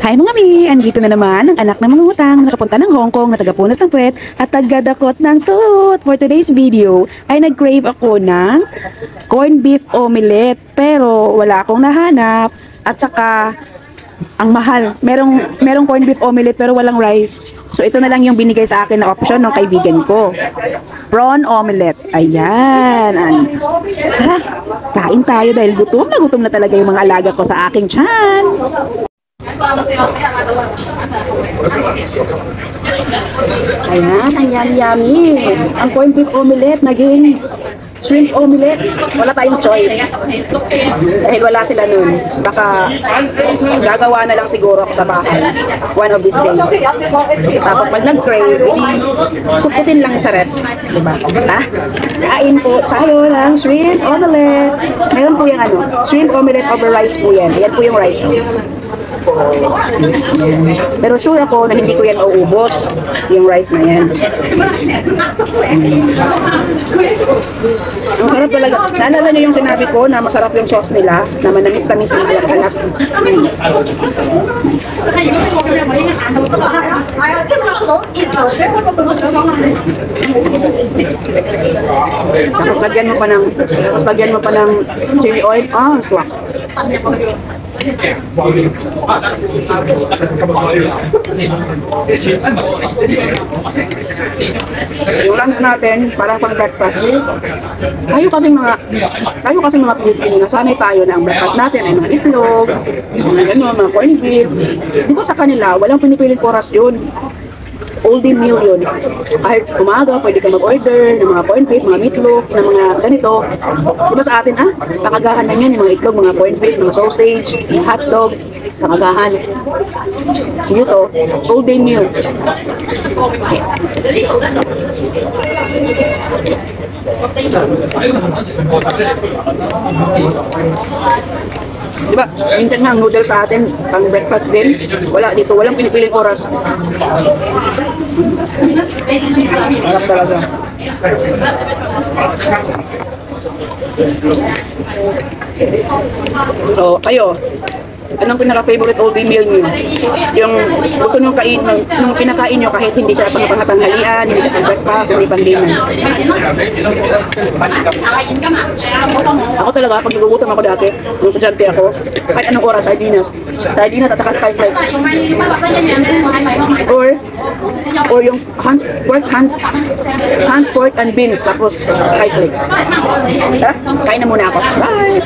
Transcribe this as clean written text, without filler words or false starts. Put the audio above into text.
Hi mga mi! Andito na naman ang anak ng mga utang na nakapunta ng Hong Kong na tagapunas ng puwet at tagadakot ng tooth. For today's video ay nag-crave ako ng corned beef omelette pero wala akong nahanap at saka ang mahal. Merong corned beef omelette pero walang rice. So ito na lang yung binigay sa akin na option ng kaibigan ko. Prawn omelette. Ayan. Tara, kain tayo dahil gutom na talaga yung mga alaga ko sa aking tiyan. Ayan, ang yummy. Ang corned beef omelette naging shrimp omelette. Wala tayong choice. Dahil wala sila nun. Baka gagawa na lang siguro ako sa bahay. One of these days. Tapos pag nag-crave, kukutin lang sa ref. Diba? Ha? Kain po tayo ng shrimp omelette. Meron po yung shrimp omelette over rice po yan. Yan po yung rice po. Pero sure ako na hindi ko yan mauubos yung rice na yan. Ang sarap talaga. Naalala niyo yung sinabi ko na masarap yung sauce nila, na manamis-tamis ng alat. Tapos lagyan mo pa ng chili oil. Ah, swak. Yung lunch natin para pang breakfast. Tayo kasi mga Pilipino, sanay tayo na ang breakfast natin ay mga itlog, mga corned beef. Dito sa kanila, walang pinipiling oras yun. All day meal yun. Kahit umaga, pwede ka mag-order ng mga corned beef, mga meatloaf, na mga ganito. Diba sa atin, kakagahan lang yan, yung mga itlog, mga corned beef, mga sausage, mga hotdog, kakagahan. Dito, all day meal. Diba? Minsan nga, noodles sa atin, pang breakfast din. Wala dito, walang pinipiling oras. Harap talaga. So, kayo, anong pinaka-favorite all day meal niyo? Yung gusto nyo kain, nung pinakain nyo kahit hindi siya pang-tanghalian, hindi siya pang-breakfast, hindi pang-dinner. Ako talaga, pag nagugutom ako dati, nung estudyante ako, kahit anong oras, sardinas at saka skyflakes. Or yung hand pork and beans, tapos skyflakes. Kain na muna ako. Bye!